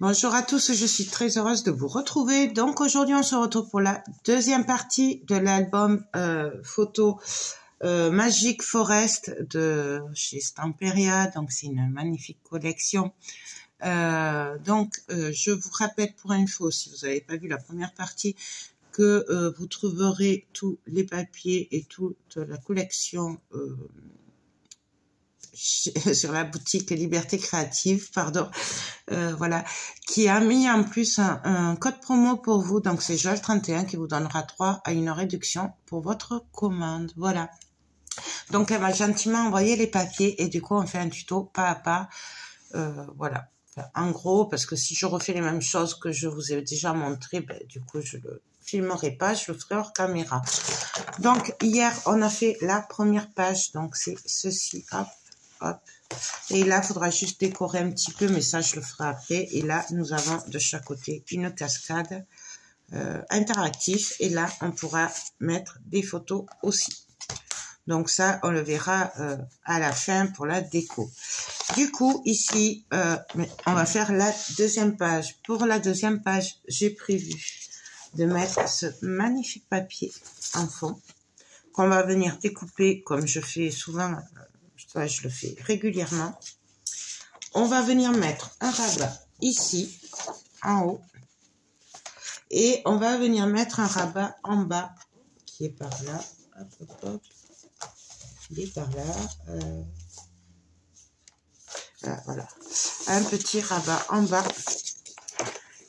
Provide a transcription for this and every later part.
Bonjour à tous, je suis très heureuse de vous retrouver. Donc aujourd'hui on se retrouve pour la deuxième partie de l'album photo Magic Forest de chez Stamperia. Donc c'est une magnifique collection. Je vous rappelle pour info, si vous n'avez pas vu la première partie, que vous trouverez tous les papiers et toute la collection sur la boutique Liberté Créative, voilà, qui a mis en plus un code promo pour vous, donc c'est Joël31 qui vous donnera 3 à 1 réduction pour votre commande, voilà. Donc elle m'a gentiment envoyé les papiers et du coup on fait un tuto pas à pas, voilà. Enfin, en gros, parce que si je refais les mêmes choses que je vous ai déjà montré, du coup je le filmerai pas, je le ferai hors caméra. Donc hier on a fait la première page, donc c'est ceci, hop. Hop. Et là, il faudra juste décorer un petit peu, mais ça, je le ferai après. Et là, nous avons de chaque côté une cascade interactive. Et là, on pourra mettre des photos aussi. Donc ça, on le verra à la fin pour la déco. Du coup, ici, on va faire la deuxième page. Pour la deuxième page, j'ai prévu de mettre ce magnifique papier en fond qu'on va venir découper comme je fais souvent. Ça, je le fais régulièrement. On va venir mettre un rabat ici, en haut. Et on va venir mettre un rabat en bas, qui est par là. Hop, hop, hop. Il est par là. Voilà. Un petit rabat en bas.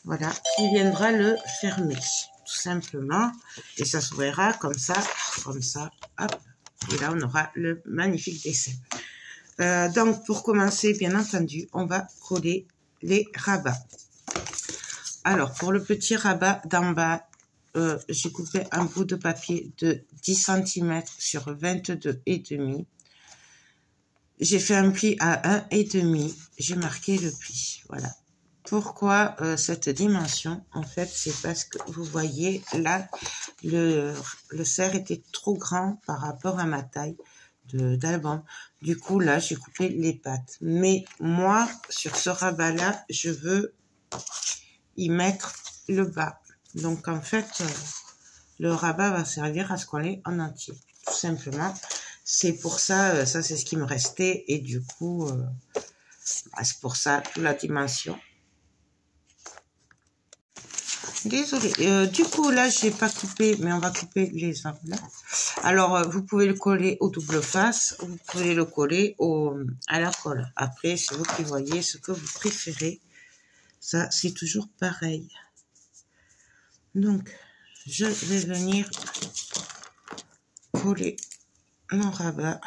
Voilà. Qui viendra le fermer, tout simplement. Et ça s'ouvrira comme ça, hop. Et là, on aura le magnifique dessin. Donc, pour commencer, bien entendu, on va coller les rabats. Alors, pour le petit rabat d'en bas, j'ai coupé un bout de papier de 10 cm sur 22,5. J'ai fait un pli à 1,5. J'ai marqué le pli. Voilà. Pourquoi cette dimension? En fait, c'est parce que vous voyez, là, le cerf était trop grand par rapport à ma taille d'album. Du coup, là, j'ai coupé les pattes. Mais moi, sur ce rabat-là, je veux y mettre le bas. Donc, en fait, le rabat va servir à se coller en entier. Tout simplement. C'est pour ça, ça, c'est ce qui me restait. Et du coup, c'est pour ça, toute la dimension. Désolée. Du coup, là, j'ai pas coupé, mais on va couper les angles là. Alors, vous pouvez le coller au double face, vous pouvez le coller à la colle. Après, c'est vous qui voyez ce que vous préférez. Ça, c'est toujours pareil. Donc, je vais venir coller mon rabat.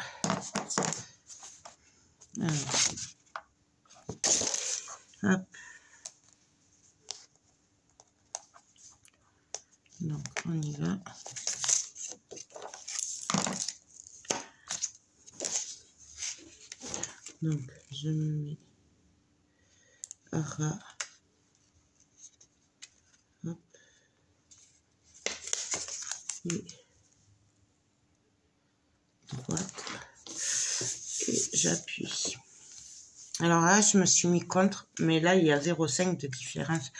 Alors, hop. Donc, on y va. Donc, je me mets à ras. Hop. Et droite. Et j'appuie. Alors là, je me suis mis contre, mais là, il y a 0,5 de différence.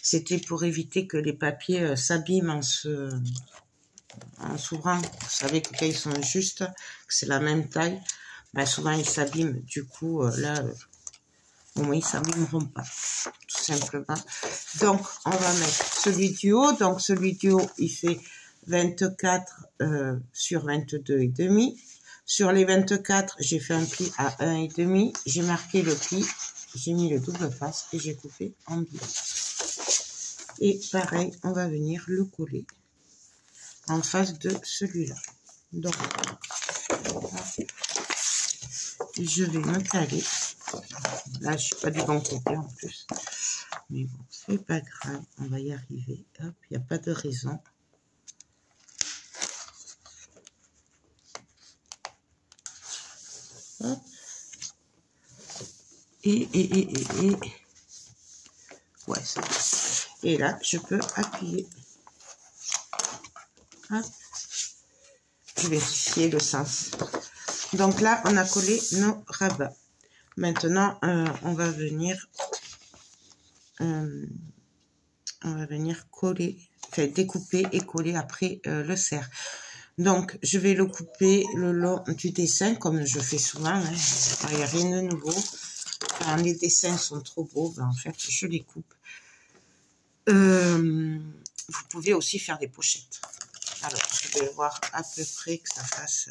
C'était pour éviter que les papiers s'abîment en s'ouvrant. Vous savez que quand ils sont justes, que c'est la même taille, ben souvent ils s'abîment. Du coup, là, au moins ils s'abîmeront pas, tout simplement. Donc, on va mettre celui du haut. Donc, celui du haut, il fait 24 sur 22,5. Sur les 24, j'ai fait un pli à 1,5. J'ai marqué le pli, j'ai mis le double face et j'ai coupé en biais. Et pareil, on va venir le coller en face de celui-là. Donc, je vais me caler. Là, je suis pas du bon côté en plus. Mais bon, c'est pas grave, on va y arriver. Hop, il n'y a pas de raison. Hop. Ouais, ça va. Et là, je peux appuyer. Hop. Je vais vérifier le sens. Donc là, on a collé nos rabats. Maintenant, on va venir on va venir coller, enfin découper et coller après le cerf. Donc, je vais le couper le long du dessin, comme je fais souvent. Hein. Il n'y a rien de nouveau. Quand les dessins sont trop beaux, ben, en fait, je les coupe. Vous pouvez aussi faire des pochettes. Alors, je vais voir à peu près que ça fasse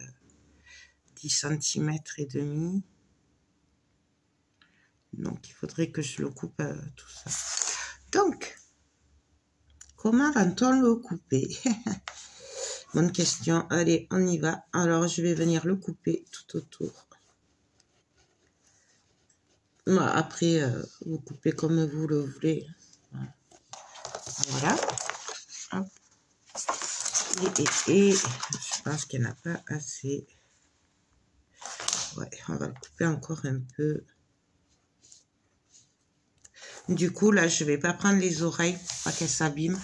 10 cm et demi. Donc, il faudrait que je le coupe tout ça. Donc, comment va-t-on le couper? Bonne question. Allez, on y va. Alors, je vais venir le couper tout autour. Après, vous coupez comme vous le voulez. Voilà. Hop. Et je pense qu'il n'y en a pas assez. Ouais, on va le couper encore un peu. Du coup, là, je vais pas prendre les oreilles pour pas qu'elles s'abîment.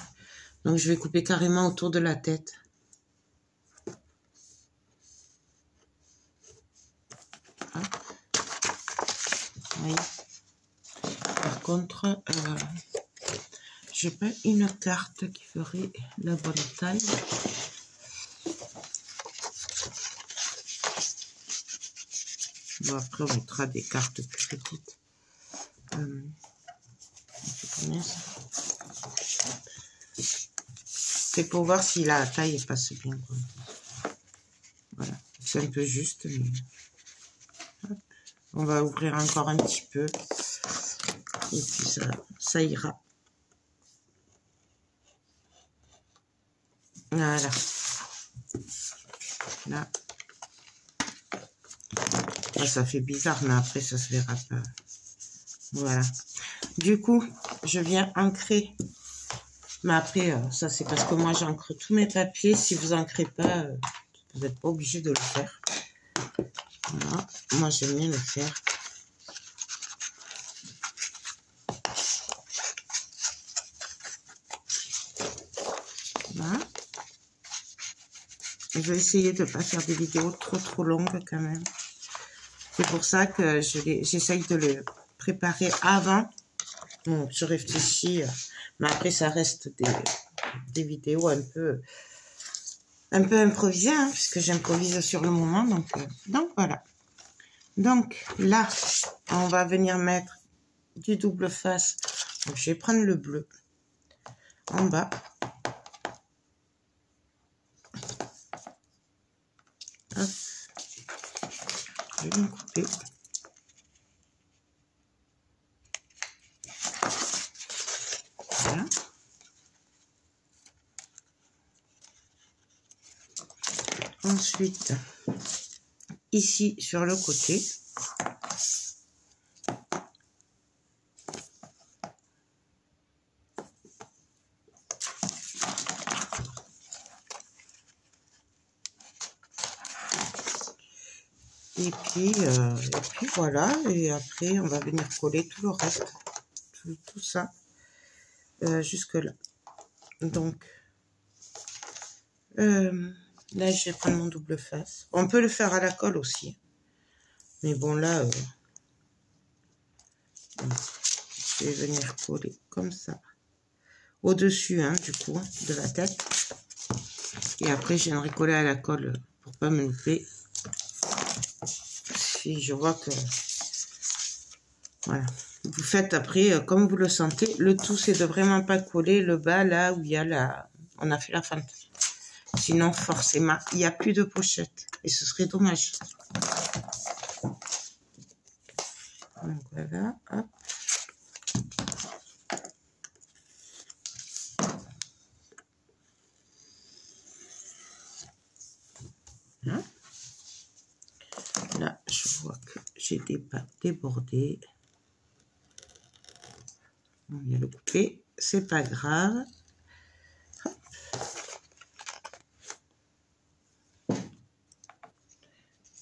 Donc, je vais couper carrément autour de la tête. Hop. Oui. Par contre, je n'ai pas une carte qui ferait la bonne taille. Bon, après, on mettra des cartes plus petites. C'est pour voir si la taille passe bien. Quoi. Voilà, c'est un peu juste. Mais... Hop. On va ouvrir encore un petit peu. Et puis ça ira. Voilà. Là. Là, ça fait bizarre, mais après, ça se verra pas. Voilà. Du coup, je viens ancrer. Mais après, ça, c'est parce que moi, j'ancre tous mes papiers. Si vous ancrez pas, vous n'êtes pas obligé de le faire. Voilà. Moi, j'aime bien le faire. Voilà. Je vais essayer de ne pas faire des vidéos trop longues quand même. C'est pour ça que j'essaye de le préparer avant. Bon, je réfléchis, mais après ça reste des vidéos un peu improvisées, hein, puisque j'improvise sur le moment. Donc voilà. Donc là, on va venir mettre du double face. Donc, je vais prendre le bleu en bas. Hop. Je vais le couper. Voilà. Ensuite, ici sur le côté, et puis voilà, et après on va venir coller tout le reste, tout ça, jusque là. Donc là je vais prendre mon double face. On peut le faire à la colle aussi, mais bon là je vais venir coller comme ça au dessus, hein, du coup de la tête, et après je viendrai coller à la colle pour pas me louper. Si je vois que voilà, vous faites après comme vous le sentez. Le tout c'est de vraiment pas coller le bas là où il y a on a fait la fente. Sinon forcément il n'y a plus de pochette et ce serait dommage. Donc voilà, hop. Hein? Là je vois que j'ai des pas débordés. On vient le couper, c'est pas grave. Hop.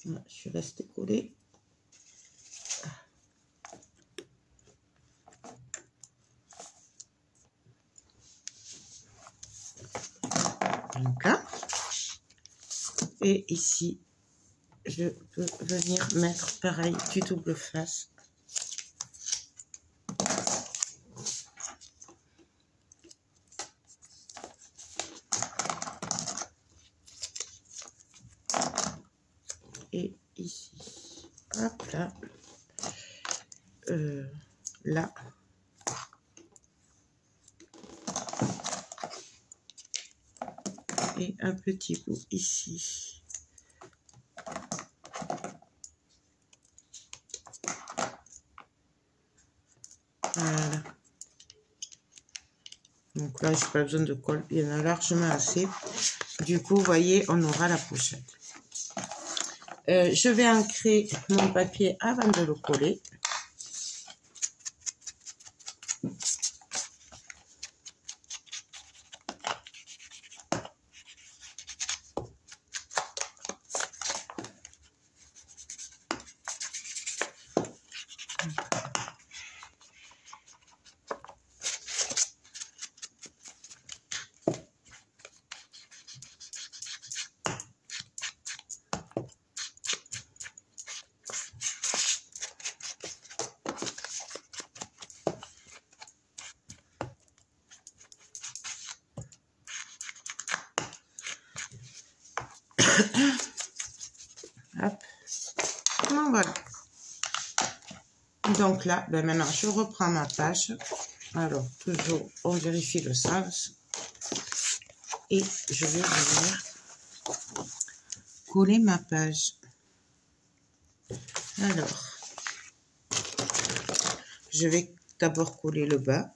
Là, je suis restée collée. Donc là. Et ici, je peux venir mettre pareil du double face. et ici. Hop là. Là. Et un petit bout ici. Voilà. Donc là, je n'ai pas besoin de colle. Il y en a largement assez. Du coup, vous voyez, on aura la pochette. Je vais ancrer mon papier avant de le coller. Hop. Donc voilà. Donc là, ben maintenant, je reprends ma page. Alors, toujours, on vérifie le sens. Et je vais venir coller ma page. Alors, je vais d'abord coller le bas.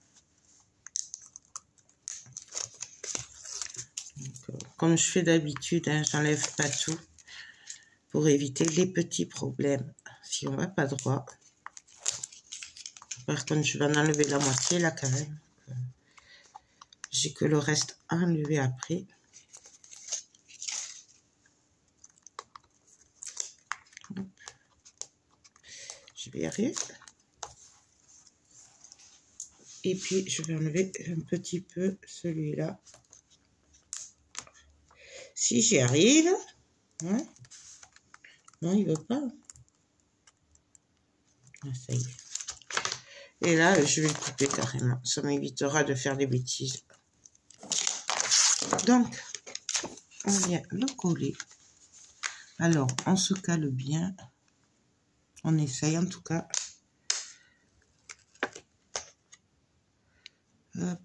Comme je fais d'habitude, hein, j'enlève pas tout pour éviter les petits problèmes. Si on va pas droit. Par contre, je vais en enlever la moitié là quand même. J'ai que le reste à enlever après. Hop. Je vais y arriver. Et puis, je vais enlever un petit peu celui-là. Si j'y arrive. Hein? Non, il veut pas. Ah, ça y est. Et là, je vais le couper carrément. Ça m'évitera de faire des bêtises. Donc, on vient le coller. Alors, on se cale bien. On essaye en tout cas. Hop.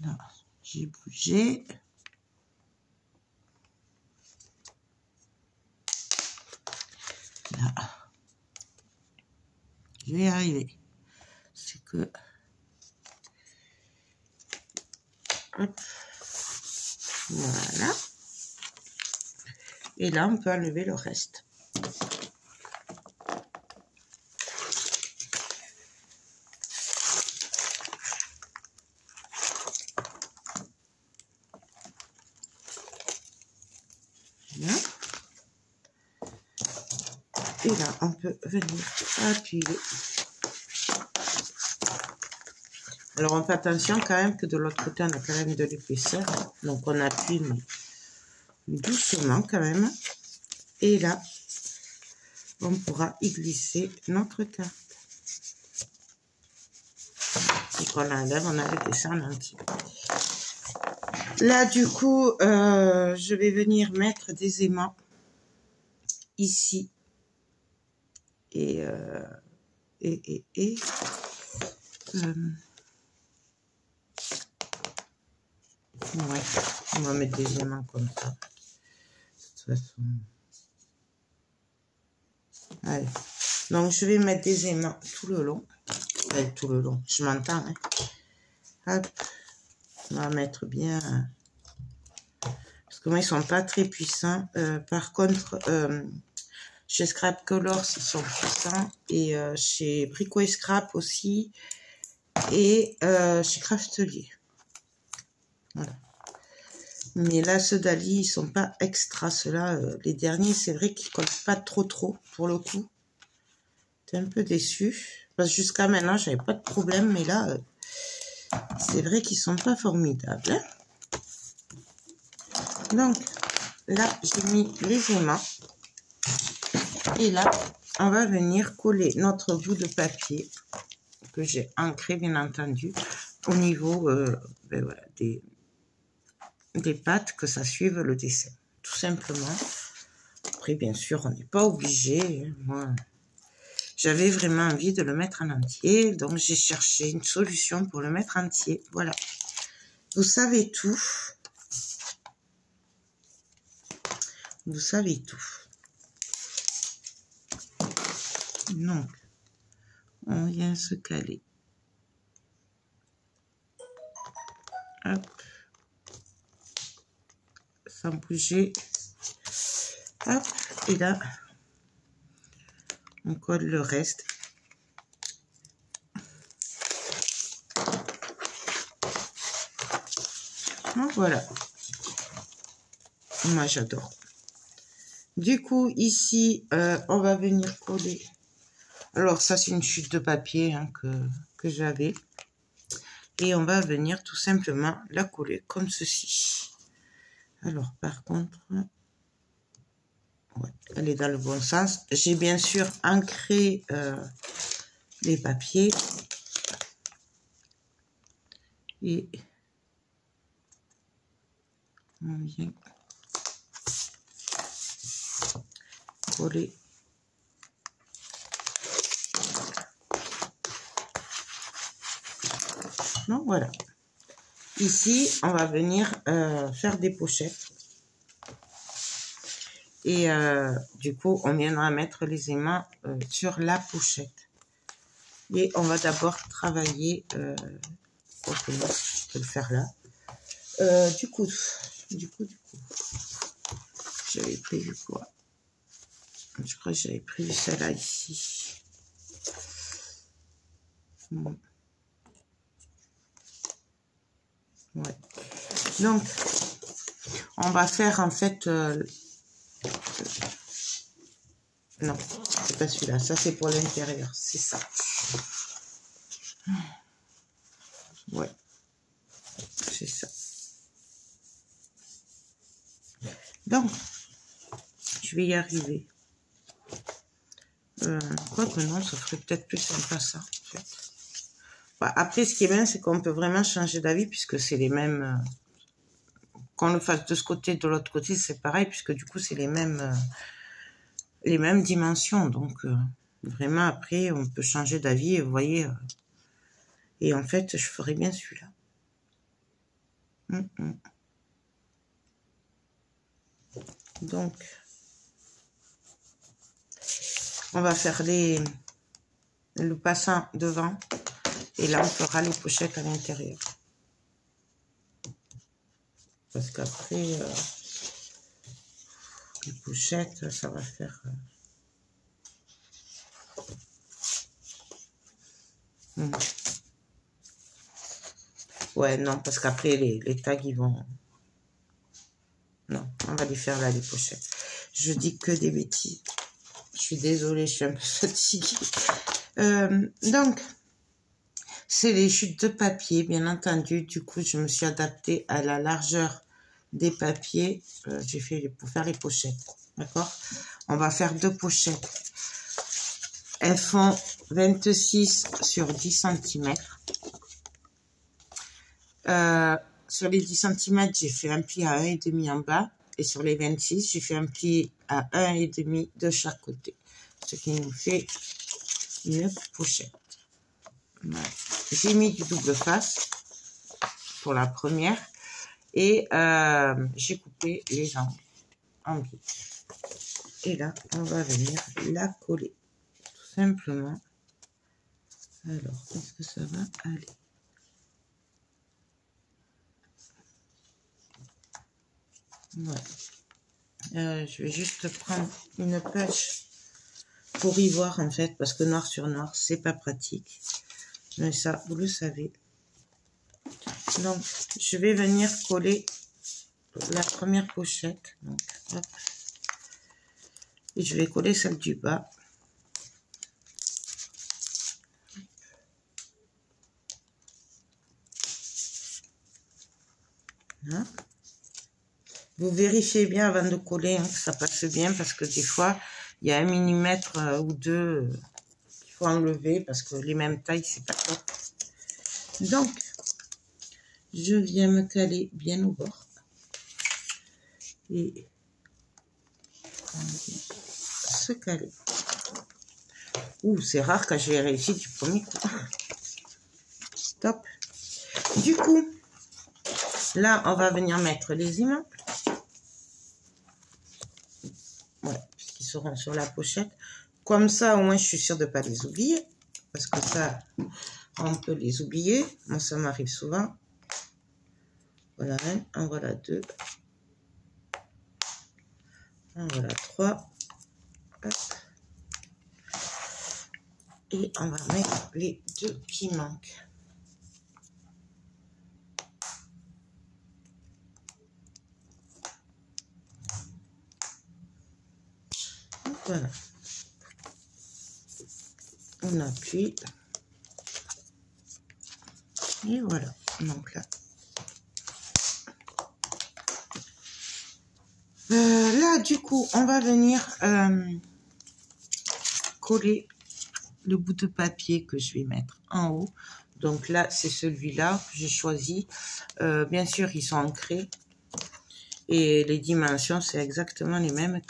Là, j'ai bougé. Là. Je vais y arriver. C'est que... Hop. Voilà. Et là, on peut enlever le reste. Bien. Et là, on peut venir appuyer. Alors, on fait attention quand même que de l'autre côté, on a quand même de l'épaisseur. Donc, on appuie doucement quand même. Et là, on pourra y glisser notre carte. Et qu'on enlève, on a descendre un petit peu. Là, du coup, je vais venir mettre des aimants ici. Ouais, on va mettre des aimants comme ça. De toute façon. Allez. Donc, je vais mettre des aimants tout le long. Tout le long, je m'entends. Hein. Hop. On va mettre bien. Parce que moi, ils sont pas très puissants. Par contre, chez Scrap Colors, ils sont puissants. Et chez Brico et Scrap aussi. Et chez Craftelier. Voilà. Mais là, ceux d'Ali, ils sont pas extra. Ceux-là, les derniers, c'est vrai qu'ils collent pas trop pour le coup. T'es un peu déçu. Parce que jusqu'à maintenant, j'avais pas de problème. Mais là, c'est vrai qu'ils sont pas formidables. Hein. Donc, là, j'ai mis les aimants. Et là, on va venir coller notre bout de papier que j'ai ancré, bien entendu, au niveau ben voilà, des pattes, que ça suive le dessin, tout simplement. Après, bien sûr, on n'est pas obligé. Moi, j'avais vraiment envie de le mettre en entier, donc j'ai cherché une solution pour le mettre entier. Voilà. Vous savez tout. Vous savez tout. Donc, on vient se caler. Hop. Sans bouger. Hop. Et là, on colle le reste. Donc, voilà. Moi, j'adore. Du coup, ici, on va venir coller. Alors, ça, c'est une chute de papier hein, que j'avais. Et on va venir tout simplement la coller comme ceci. Alors, par contre, ouais, elle est dans le bon sens. J'ai bien sûr ancré les papiers. Et on vient coller. Donc voilà. Ici, on va venir faire des pochettes. Et du coup, on viendra mettre les aimants sur la pochette. Et on va d'abord travailler, je peux le faire là. Du coup, j'avais prévu quoi? Je crois que j'avais prévu ça là, ici. Bon. Ouais. Donc, on va faire en fait... non, c'est pas celui-là. Ça, c'est pour l'intérieur. C'est ça. Ouais. C'est ça. Donc, je vais y arriver. Quoique non, ça ferait peut-être plus sympa ça, en fait. Bah, après, ce qui est bien, c'est qu'on peut vraiment changer d'avis puisque c'est les mêmes... qu'on le fasse de ce côté, de l'autre côté, c'est pareil puisque du coup, c'est les mêmes dimensions. Donc, vraiment, après, on peut changer d'avis. Vous voyez... et en fait, je ferais bien celui-là. Donc, on va faire le passant devant. Et là, on fera les pochettes à l'intérieur. Parce qu'après, les pochettes, ça va faire... Ouais, non, parce qu'après, les tags, ils vont... Non, on va les faire là, les pochettes. Je dis que des bêtises. Je suis désolée, je suis un peu fatiguée. Donc, c'est les chutes de papier, bien entendu. Du coup, je me suis adaptée à la largeur des papiers. J'ai fait pour faire les pochettes. D'accord? On va faire 2 pochettes. Elles font 26 sur 10 cm. Sur les 10 cm, j'ai fait un pli à 1,5 en bas. Et sur les 26, j'ai fait un pli à 1,5 de chaque côté. Ce qui nous fait une pochette. Voilà. J'ai mis du double face pour la première. Et j'ai coupé les angles en biais. Et là, on va venir la coller. Tout simplement. Alors, est-ce que ça va aller? Ouais. Je vais juste prendre une pêche pour y voir en fait, parce que noir sur noir, c'est pas pratique. Mais ça, vous le savez. Donc, je vais venir coller la première pochette. Donc, hop. Et je vais coller celle du bas. Là. Vous vérifiez bien avant de coller, hein, que ça passe bien, parce que des fois, il y a 1 millimètre ou 2 qu'il faut enlever, parce que les mêmes tailles, c'est pas top. Donc, je viens me caler bien au bord. Et on vient se caler. Ouh, c'est rare quand j'ai réussi du premier coup. Top. Du coup, là, on va venir mettre les immeubles. Ouais, puisqu'ils seront sur la pochette. Comme ça, au moins, je suis sûre de ne pas les oublier. Parce que ça, on peut les oublier. Moi, ça m'arrive souvent. Voilà un, en voilà deux. En voilà trois. Hop. Et on va mettre les deux qui manquent. Donc, voilà. On appuie. Et voilà. Donc là. Là, du coup, on va venir coller le bout de papier que je vais mettre en haut. Donc là, c'est celui-là que j'ai choisi. Bien sûr, ils sont ancrés. Et les dimensions, c'est exactement les mêmes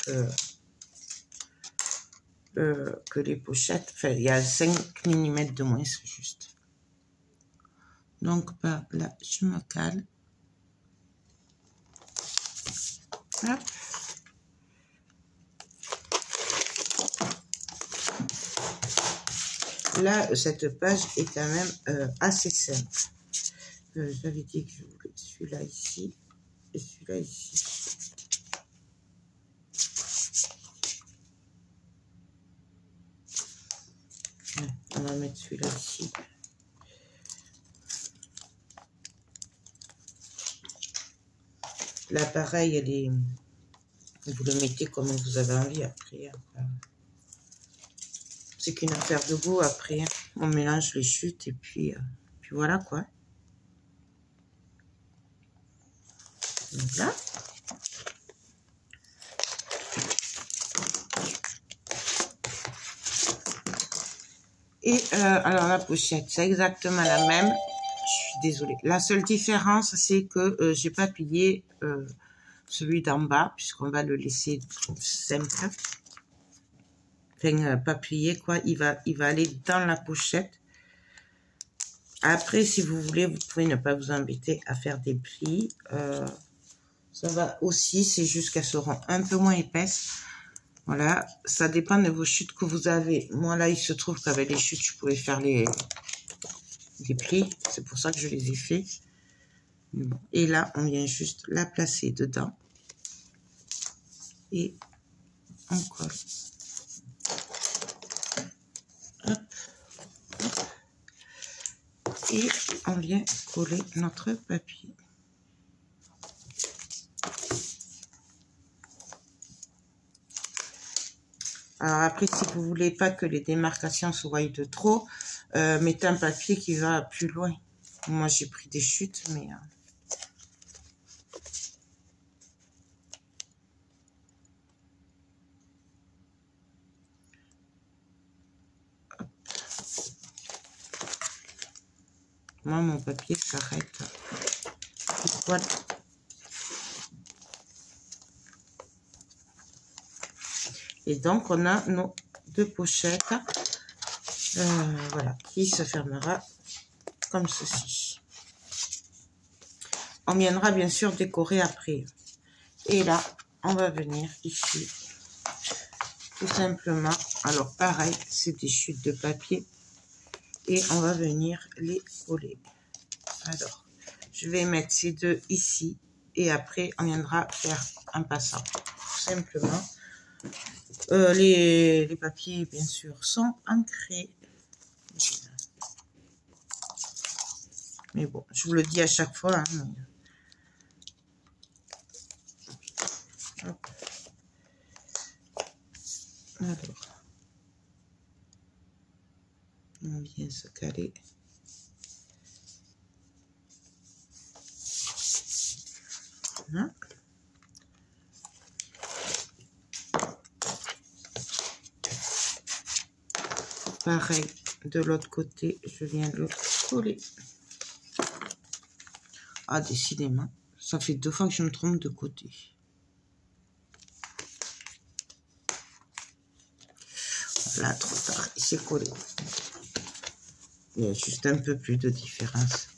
que les pochettes. Enfin, il y a 5 mm de moins, c'est juste. Donc, par là, je me cale. Hop. Là, cette page est quand même assez simple. J'avais dit que je voulais celui-là ici et celui-là ici. Ouais, on va mettre celui-là ici. Là, pareil, vous le mettez comme vous avez envie après. C'est qu'une affaire de goût après. On mélange les chutes et puis voilà quoi. Donc là. Et alors la pochette, c'est exactement la même. Je suis désolée. La seule différence, c'est que j'ai pas plié celui d'en bas, puisqu'on va le laisser simple. Enfin, pas plié, quoi. Il va aller dans la pochette. Après, si vous voulez, vous pouvez ne pas vous embêter à faire des plis. Ça va aussi, c'est juste qu'elles seront un peu moins épaisses. Voilà, ça dépend de vos chutes que vous avez. Moi, là, il se trouve qu'avec les chutes, je pouvais faire les plis. C'est pour ça que je les ai fait. Bon. Et là, on vient juste la placer dedans. Et on colle. Hop, hop. Et on vient coller notre papier. Alors après, si vous voulez pas que les démarcations se voient de trop, mettez un papier qui va plus loin. Moi, j'ai pris des chutes, mais... Moi, mon papier s'arrête. Voilà. Et donc, on a nos deux pochettes, voilà, qui se fermera comme ceci. On viendra bien sûr décorer après. Et là, on va venir ici, tout simplement. Alors, pareil, c'est des chutes de papier. Et on va venir les coller. Alors, je vais mettre ces deux ici. Et après, on viendra faire un passant. Tout simplement. Les papiers, bien sûr, sont ancrés. Mais bon, je vous le dis à chaque fois. Hein, mais... Hop. Alors, on vient se caler. Voilà. Pareil, de l'autre côté, je viens le coller. Ah, décidément, ça fait 2 fois que je me trompe de côté. Là, trop tard, il s'est collé. Il y a juste un peu plus de différence.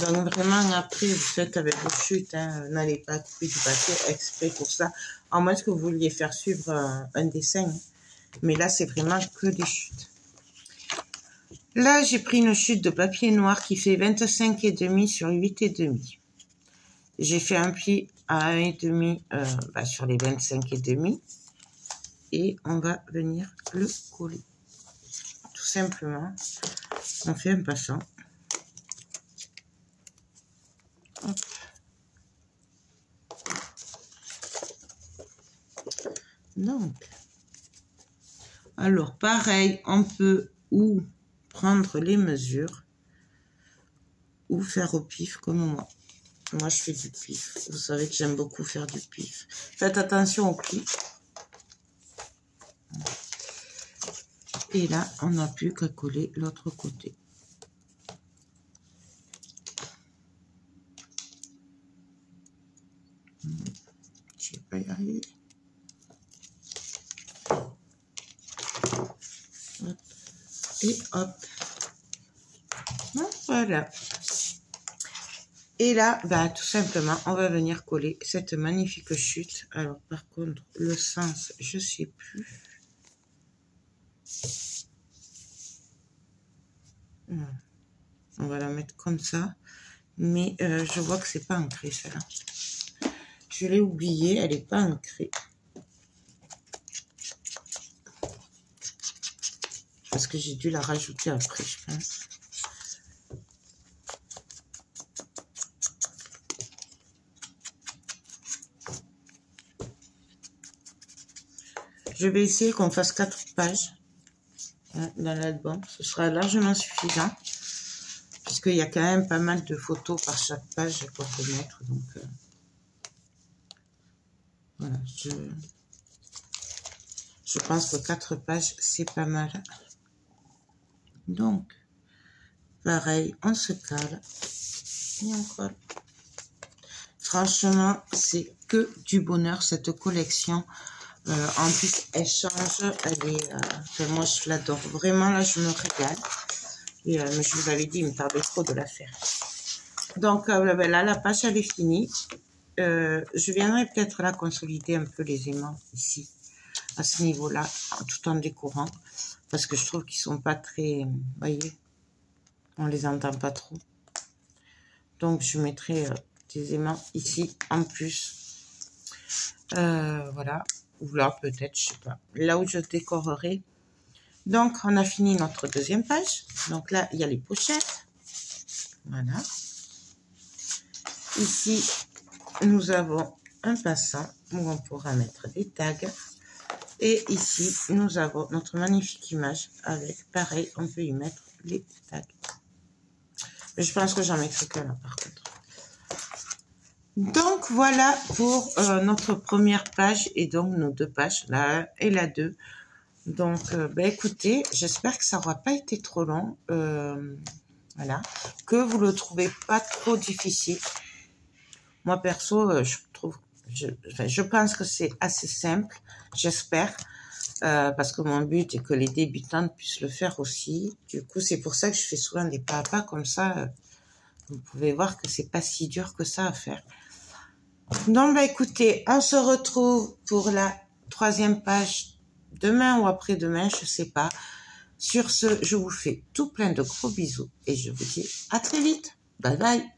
Donc vraiment, après, vous faites avec vos chutes, hein, n'allez pas couper du papier exprès pour ça. À moins que vous vouliez faire suivre un dessin. Mais là, c'est vraiment que des chutes. Là, j'ai pris une chute de papier noir qui fait 25,5 sur 8,5. J'ai fait un pli à 1,5 sur les 25,5. Et on va venir le coller. Tout simplement, on fait un passant. Hop. Donc, alors pareil, on peut ou prendre les mesures ou faire au pif comme moi. Moi, je fais du pif. Vous savez que j'aime beaucoup faire du pif. Faites attention au pli. Et là, on n'a plus qu'à coller l'autre côté. Je vais pas y arriver. Hop. Et hop. Voilà. Et là, bah, tout simplement, on va venir coller cette magnifique chute. Alors, par contre, le sens, je sais plus. On va la mettre comme ça. Mais je vois que c'est pas ancré, celle-là. Je l'ai oubliée, elle n'est pas ancrée. Parce que j'ai dû la rajouter après, je pense. Je vais essayer qu'on fasse 4 pages dans l'album. Ce sera largement suffisant. Puisqu'il y a quand même pas mal de photos par chaque page qu'on peut mettre. Donc, voilà. Je pense que 4 pages, c'est pas mal. Donc, pareil, on se cale. Et on colle. Franchement, c'est que du bonheur, cette collection. En plus, elle change. Elle est, enfin, moi, je l'adore. Vraiment, là, je me régale. Et, mais je vous avais dit, il me tardait trop de la faire. Donc, ben là, la page, elle est finie. Je viendrai peut-être là consolider un peu les aimants ici, à ce niveau-là, tout en décorant. Parce que je trouve qu'ils sont pas très... Vous voyez, on les entend pas trop. Donc, je mettrai des aimants ici en plus. Voilà. Ou là, peut-être, je sais pas. Là où je décorerai. Donc, on a fini notre deuxième page. Donc là, il y a les pochettes. Voilà. Ici, nous avons un passant où on pourra mettre des tags. Et ici, nous avons notre magnifique image avec, pareil, on peut y mettre les tags. Mais je pense que j'en mettrai que là, par contre. Donc, voilà pour notre première page et donc nos 2 pages, la 1 et la 2. Donc, ben, écoutez, j'espère que ça n'aura pas été trop long. Voilà. Que vous le trouvez pas trop difficile. Moi, perso, je pense que c'est assez simple. J'espère. Parce que mon but est que les débutantes puissent le faire aussi. Du coup, c'est pour ça que je fais souvent des pas à pas comme ça. Vous pouvez voir que c'est pas si dur que ça à faire. Donc, bah, écoutez, on se retrouve pour la 3e page demain ou après-demain, je sais pas. Sur ce, je vous fais tout plein de gros bisous et je vous dis à très vite. Bye bye.